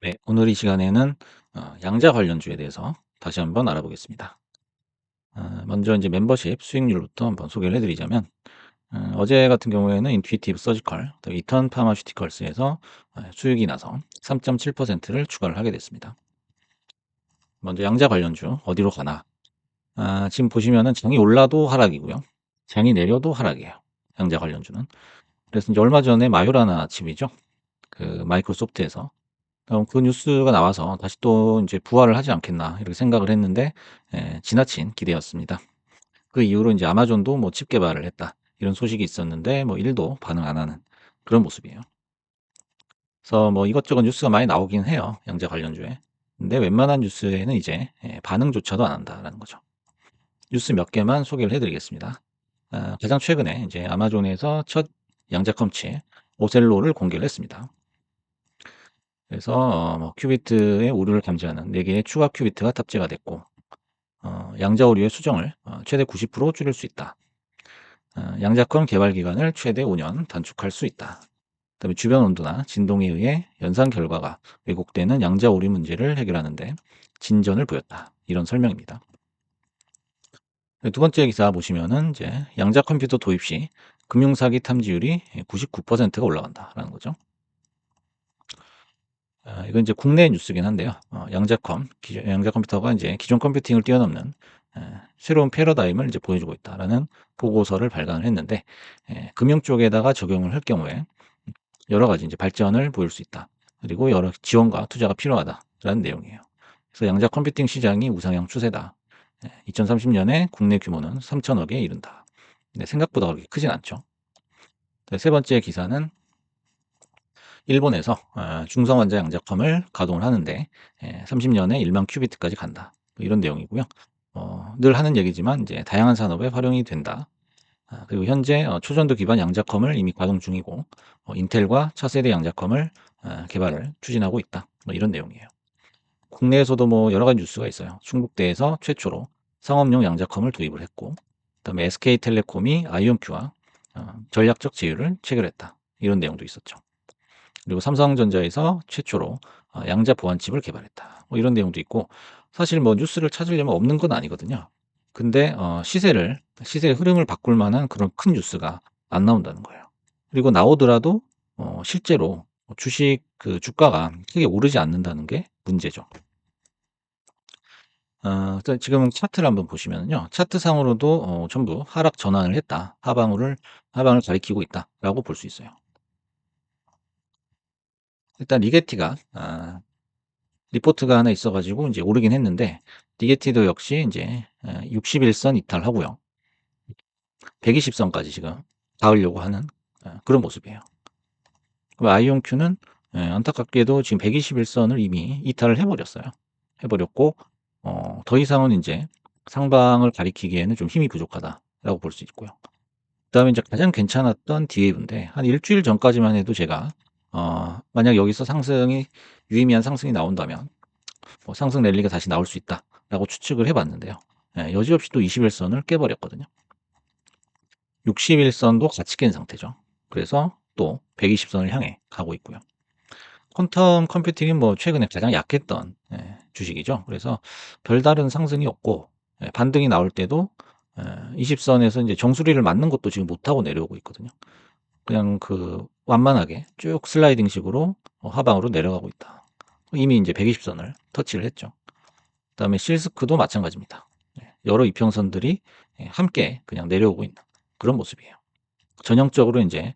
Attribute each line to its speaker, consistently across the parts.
Speaker 1: 네, 오늘 이 시간에는 양자 관련주에 대해서 다시 한번 알아보겠습니다. 먼저 이제 멤버십 수익률부터 한번 소개를 해드리자면, 어제 같은 경우에는 인투이티브 서지컬, 또 이턴 파마슈티컬스에서 수익이 나서 3.7%를 추가를 하게 됐습니다. 먼저 양자 관련주 어디로 가나? 지금 보시면은 장이 올라도 하락이고요. 장이 내려도 하락이에요. 양자 관련주는. 그래서 이제 얼마 전에 마요라나 칩이죠. 그 마이크로소프트에서 그 뉴스가 나와서 다시 또 이제 부활을 하지 않겠나 이렇게 생각을 했는데 지나친 기대였습니다. 그 이후로 이제 아마존도 뭐 칩 개발을 했다 이런 소식이 있었는데 뭐 1도 반응 안 하는 그런 모습이에요. 그래서 뭐 이것저것 뉴스가 많이 나오긴 해요. 양자 관련주에. 근데 웬만한 뉴스에는 이제 반응조차도 안 한다라는 거죠. 뉴스 몇 개만 소개를 해드리겠습니다. 가장 최근에 이제 아마존에서 첫 양자 컴치 오셀로를 공개를 했습니다. 그래서 뭐 큐비트의 오류를 감지하는 4개의 추가 큐비트가 탑재가 됐고, 양자 오류의 수정을 최대 90% 줄일 수 있다. 양자컴 개발 기간을 최대 5년 단축할 수 있다. 그다음에 주변 온도나 진동에 의해 연산 결과가 왜곡되는 양자 오류 문제를 해결하는데 진전을 보였다. 이런 설명입니다. 두 번째 기사 보시면은 이제 양자 컴퓨터 도입 시 금융사기 탐지율이 99%가 올라간다라는 거죠. 이건 이제 국내 뉴스긴 한데요. 양자 컴퓨터가 이제 기존 컴퓨팅을 뛰어넘는 새로운 패러다임을 이제 보여주고 있다라는 보고서를 발간을 했는데, 금융 쪽에다가 적용을 할 경우에 여러 가지 이제 발전을 보일 수 있다. 그리고 여러 지원과 투자가 필요하다라는 내용이에요. 그래서 양자 컴퓨팅 시장이 우상향 추세다. 2030년에 국내 규모는 3천억에 이른다. 근데 생각보다 그렇게 크진 않죠. 세 번째 기사는 일본에서 중성 원자 양자컴을 가동을 하는데 30년에 1만 큐비트까지 간다. 뭐 이런 내용이고요. 늘 하는 얘기지만 이제 다양한 산업에 활용이 된다. 그리고 현재 초전도 기반 양자컴을 이미 가동 중이고 인텔과 차세대 양자컴을 개발을 추진하고 있다. 뭐 이런 내용이에요. 국내에서도 뭐 여러 가지 뉴스가 있어요. 충북대에서 최초로 상업용 양자컴을 도입을 했고, 그다음에 SK텔레콤이 아이온큐와 전략적 제휴를 체결했다. 이런 내용도 있었죠. 그리고 삼성전자에서 최초로 양자 보안칩을 개발했다. 뭐 이런 내용도 있고, 사실 뭐 뉴스를 찾으려면 없는 건 아니거든요. 근데 시세의 흐름을 바꿀 만한 그런 큰 뉴스가 안 나온다는 거예요. 그리고 나오더라도 실제로 주식 그 주가가 크게 오르지 않는다는 게 문제죠. 지금 차트를 한번 보시면요. 차트상으로도 전부 하락 전환을 했다. 하방을 가리키고 있다라고 볼 수 있어요. 일단 리게티가 리포트가 하나 있어 가지고 이제 오르긴 했는데, 리게티도 역시 이제 61선 이탈하고요. 120선까지 지금 닿으려고 하는 그런 모습이에요. 그럼 아이온큐는 안타깝게도 지금 121선을 이미 이탈을 해 버렸어요. 해 버렸고 더 이상은 인제 상방을 가리키기에는 좀 힘이 부족하다라고 볼 수 있고요. 그다음에 이제 가장 괜찮았던 디웨이브인데, 한 일 주일 전까지만 해도 제가 만약 여기서 상승이 유의미한 상승이 나온다면 뭐 '상승 랠리가 다시 나올 수 있다.'라고 추측을 해 봤는데요. 여지없이 또 21선을 깨 버렸거든요. 61선도 같이 깬 상태죠. 그래서 또 120선을 향해 가고 있고요. 퀀텀 컴퓨팅이 뭐 최근에 가장 약했던 주식이죠. 그래서 별다른 상승이 없고, 반등이 나올 때도 20선에서 이제 정수리를 맞는 것도 지금 못하고 내려오고 있거든요. 그냥 그 완만하게 쭉 슬라이딩식으로 하방으로 내려가고 있다. 이미 이제 120선을 터치를 했죠. 그다음에 실스크도 마찬가지입니다. 여러 이평선들이 함께 그냥 내려오고 있는 그런 모습이에요. 전형적으로 이제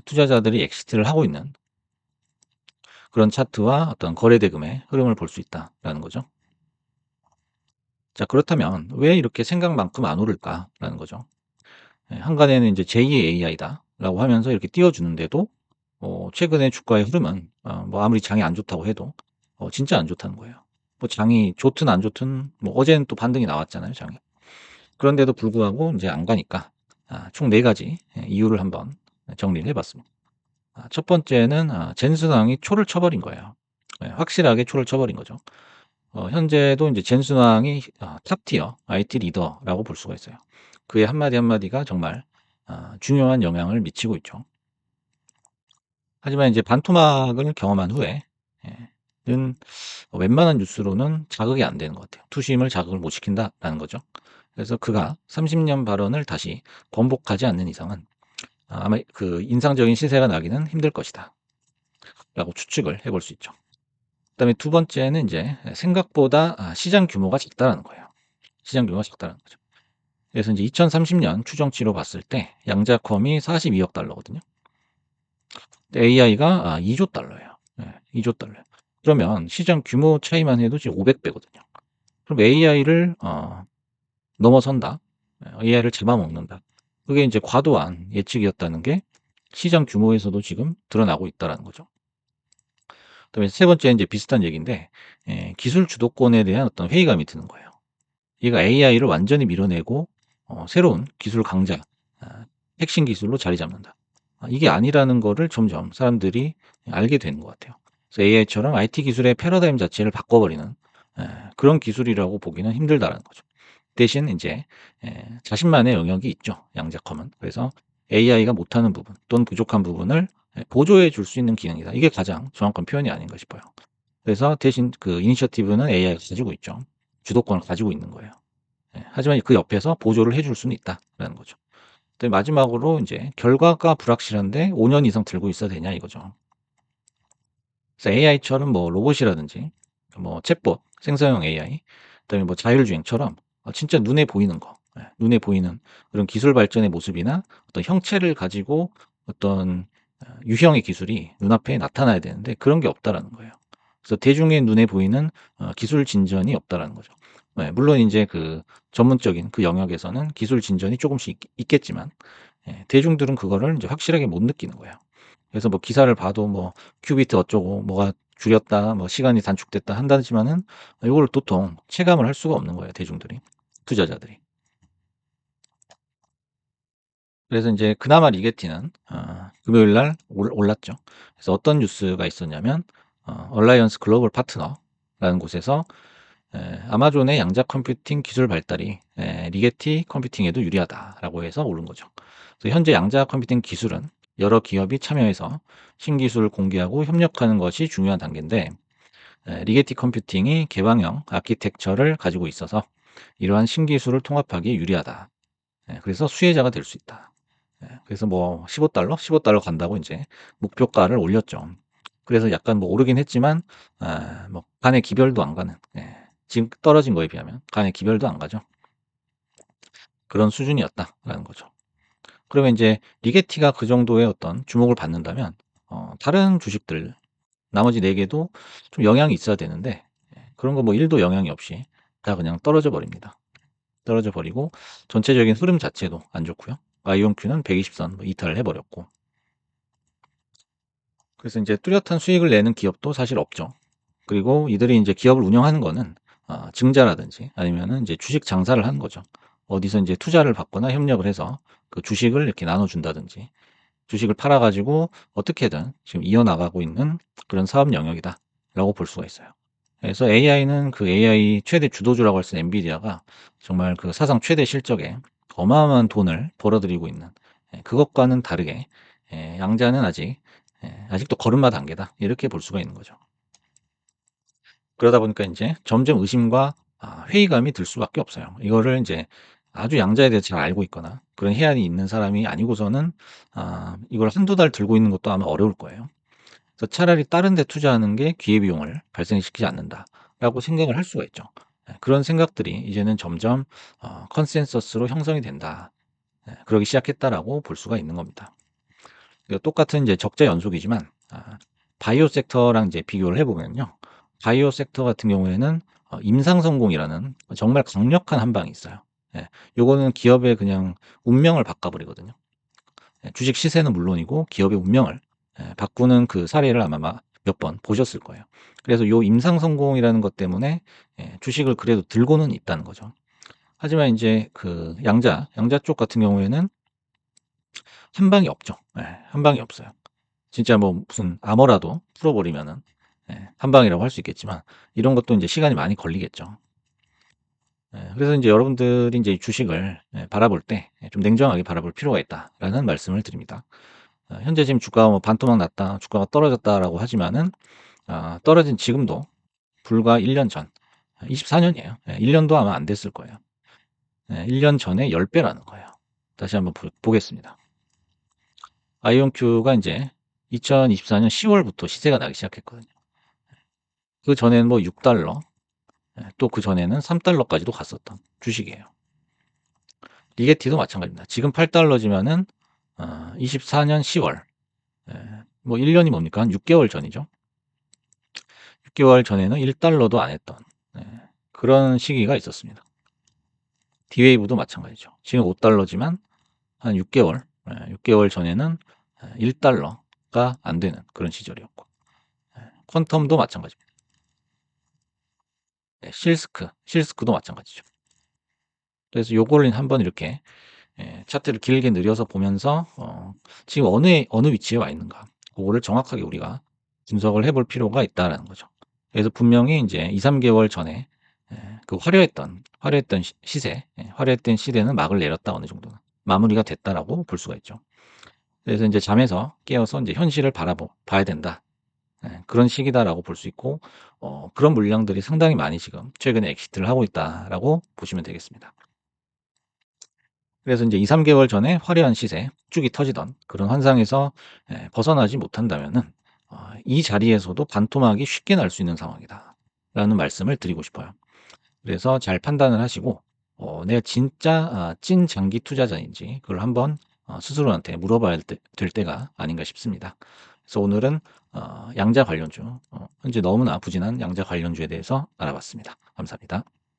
Speaker 1: 투자자들이 엑시트를 하고 있는 그런 차트와 어떤 거래 대금의 흐름을 볼 수 있다라는 거죠. 자, 그렇다면 왜 이렇게 생각만큼 안 오를까라는 거죠. 한간에는 이제 제2의 AI다라고 하면서 이렇게 띄워주는데도 최근의 주가의 흐름은 뭐 아무리 장이 안 좋다고 해도 진짜 안 좋다는 거예요. 뭐 장이 좋든 안 좋든 뭐 어제는 또 반등이 나왔잖아요, 장이. 그런데도 불구하고 이제 안 가니까 총 4가지 이유를 한번 정리를 해 봤습니다. 첫 번째는 젠슨왕이 초를 쳐버린 거예요. 확실하게 초를 쳐버린 거죠. 현재도 이제 젠슨왕이 탑티어 IT 리더라고 볼 수가 있어요. 그의 한마디 한마디가 정말 중요한 영향을 미치고 있죠. 하지만 이제 반토막을 경험한 후에 웬만한 뉴스로는 자극이 안 되는 것 같아요. 투심을 자극을 못 시킨다라는 거죠. 그래서 그가 30년 발언을 다시 번복하지 않는 이상은 아마 그 인상적인 시세가 나기는 힘들 것이다 라고 추측을 해볼 수 있죠. 그다음에 두 번째는 이제 생각보다 시장 규모가 작다라는 거예요. 시장 규모가 작다는 거죠. 그래서 이제 2030년 추정치로 봤을 때 양자컴이 42억 달러거든요. AI가 2조 달러예요. 2조 달러. 그러면 시장 규모 차이만 해도 지금 500배거든요. 그럼 AI를 넘어선다. AI를 잡아먹는다. 그게 이제 과도한 예측이었다는 게 시장 규모에서도 지금 드러나고 있다라는 거죠. 그다음에 세 번째 이제 비슷한 얘기인데 기술 주도권에 대한 어떤 회의감이 드는 거예요. 얘가 AI를 완전히 밀어내고 새로운 기술 강자, 핵심 기술로 자리 잡는다. 이게 아니라는 거를 점점 사람들이 알게 되는 것 같아요. 그래서 AI처럼 IT 기술의 패러다임 자체를 바꿔버리는 그런 기술이라고 보기는 힘들다라는 거죠. 대신 이제 자신만의 영역이 있죠. 양자컴은. 그래서 AI가 못하는 부분 또는 부족한 부분을 보조해 줄 수 있는 기능이다. 이게 가장 정확한 표현이 아닌가 싶어요. 그래서 대신 그 이니셔티브는 AI가 가지고 있죠. 주도권을 가지고 있는 거예요. 하지만 그 옆에서 보조를 해줄 수는 있다라는 거죠. 또 마지막으로 이제 결과가 불확실한데 5년 이상 들고 있어야 되냐 이거죠. 그래서 AI처럼 뭐 로봇이라든지 뭐 챗봇, 생성형 AI, 그다음에 뭐 자율주행처럼 진짜 눈에 보이는 거, 눈에 보이는 그런 기술 발전의 모습이나 어떤 형체를 가지고 어떤 유형의 기술이 눈앞에 나타나야 되는데 그런 게 없다라는 거예요. 그래서 대중의 눈에 보이는 기술 진전이 없다라는 거죠. 물론 이제 그 전문적인 그 영역에서는 기술 진전이 조금씩 있겠지만 대중들은 그거를 이제 확실하게 못 느끼는 거예요. 그래서 뭐 기사를 봐도 뭐 큐비트 어쩌고 뭐가 줄였다, 뭐 시간이 단축됐다 한다지만은 이걸 도통 체감을 할 수가 없는 거예요, 대중들이, 투자자들이. 그래서 이제 그나마 리게티는 금요일 날 올랐죠. 그래서 어떤 뉴스가 있었냐면 얼라이언스 글로벌 파트너라는 곳에서 아마존의 양자 컴퓨팅 기술 발달이 리게티 컴퓨팅에도 유리하다라고 해서 오른 거죠. 그래서 현재 양자 컴퓨팅 기술은 여러 기업이 참여해서 신기술을 공개하고 협력하는 것이 중요한 단계인데 리게티 컴퓨팅이 개방형 아키텍처를 가지고 있어서 이러한 신기술을 통합하기에 유리하다. 그래서 수혜자가 될 수 있다. 그래서 뭐 15달러, 15달러 간다고 이제 목표가를 올렸죠. 그래서 약간 뭐 오르긴 했지만 뭐 간의 기별도 안 가는 지금 떨어진 거에 비하면 간의 기별도 안 가죠. 그런 수준이었다라는 거죠. 그러면 이제 리게티가 그 정도의 어떤 주목을 받는다면 다른 주식들 나머지 4개도 좀 영향이 있어야 되는데 그런 거 뭐 1도 영향이 없이 다 그냥 떨어져 버립니다. 떨어져 버리고 전체적인 흐름 자체도 안 좋고요. 아이온큐는 120선 뭐 이탈을 해버렸고 그래서 이제 뚜렷한 수익을 내는 기업도 사실 없죠. 그리고 이들이 이제 기업을 운영하는 거는 증자라든지 아니면은 이제 주식 장사를 하는 거죠. 어디서 이제 투자를 받거나 협력을 해서 그 주식을 이렇게 나눠준다든지 주식을 팔아가지고 어떻게든 지금 이어나가고 있는 그런 사업 영역이다라고 볼 수가 있어요. 그래서 AI는 그 AI 최대 주도주라고 할 수 있는 엔비디아가 정말 그 사상 최대 실적에 어마어마한 돈을 벌어들이고 있는 그것과는 다르게 양자는 아직도 걸음마 단계다 이렇게 볼 수가 있는 거죠. 그러다 보니까 이제 점점 의심과 회의감이 들 수밖에 없어요. 이거를 이제 아주 양자에 대해서 잘 알고 있거나 그런 해안이 있는 사람이 아니고서는 이걸 한두 달 들고 있는 것도 아마 어려울 거예요. 그래서 차라리 다른 데 투자하는 게 기회비용을 발생시키지 않는다라고 생각을 할 수가 있죠. 그런 생각들이 이제는 점점 컨센서스로 형성이 된다. 그러기 시작했다라고 볼 수가 있는 겁니다. 똑같은 이제 적자 연속이지만 바이오 섹터랑 이제 비교를 해보면요. 바이오 섹터 같은 경우에는 임상성공이라는 정말 강력한 한 방이 있어요. 요거는 기업의 그냥 운명을 바꿔버리거든요. 주식 시세는 물론이고 기업의 운명을 바꾸는 그 사례를 아마 몇 번 보셨을 거예요. 그래서 요 임상성공이라는 것 때문에 주식을 그래도 들고는 있다는 거죠. 하지만 이제 그 양자 쪽 같은 경우에는 한 방이 없죠. 한 방이 없어요. 진짜 뭐 무슨 암호라도 풀어버리면은 한 방이라고 할 수 있겠지만 이런 것도 이제 시간이 많이 걸리겠죠. 그래서 이제 여러분들이 이제 주식을 바라볼 때 좀 냉정하게 바라볼 필요가 있다라는 말씀을 드립니다. 현재 지금 주가가 뭐 반토막 났다, 주가가 떨어졌다라고 하지만은 떨어진 지금도 불과 1년 전, 24 년이에요. 1 년도 아마 안 됐을 거예요. 1년 전에 10 배라는 거예요. 다시 한번 보겠습니다. 아이온큐가 인제 2024년 10 월부터 시세가 나기 시작했거든요. 그전에는 뭐 $6, 또 그전에는 $3 까지도 갔었던 주식이에요. 리게티도 마찬가지입니다. 지금 $8 지만은 24년 10 월, 뭐 1 년이 뭡니까? 한 6 개월 전이죠. 6 개월 전에는 $1도 안 했던, 그런 시기가 있었습니다. D-Wave도 마찬가지죠. 지금 $5 지만 한 6 개월, 6 개월 전에는 $1가 안 되는 그런 시절이었고, 퀀텀도 마찬가지입니다. 실스크도 마찬가지죠. 그래서 요거를 한번 이렇게 차트를 길게 늘여서 보면서 지금 어느 위치에 와 있는가, 그거를 정확하게 우리가 분석을 해볼 필요가 있다라는 거죠. 그래서 분명히 이제 2-3 개월 전에 그 화려했던 시세, 화려했던 시대는 막을 내렸다, 어느 정도는 마무리가 됐다라고 볼 수가 있죠. 그래서 이제 잠에서 깨어서 이제 현실을 봐야 된다. 그런 시기다라고 볼 수 있고, 그런 물량들이 상당히 많이 지금 최근에 엑시트를 하고 있다라고 보시면 되겠습니다. 그래서 이제 2-3 개월 전에 화려한 시세, 쭉이 터지던 그런 환상에서 벗어나지 못한다면은 이 자리에서도 반토막이 쉽게 날 수 있는 상황이다라는 말씀을 드리고 싶어요. 그래서 잘 판단을 하시고, 내가 진짜 찐 장기 투자자인지 그걸 한번 스스로한테 물어봐야 될 때가 아닌가 싶습니다. 그래서 오늘은 양자 관련주, 현재 너무나 부진한 양자 관련주에 대해서 알아봤습니다. 감사합니다.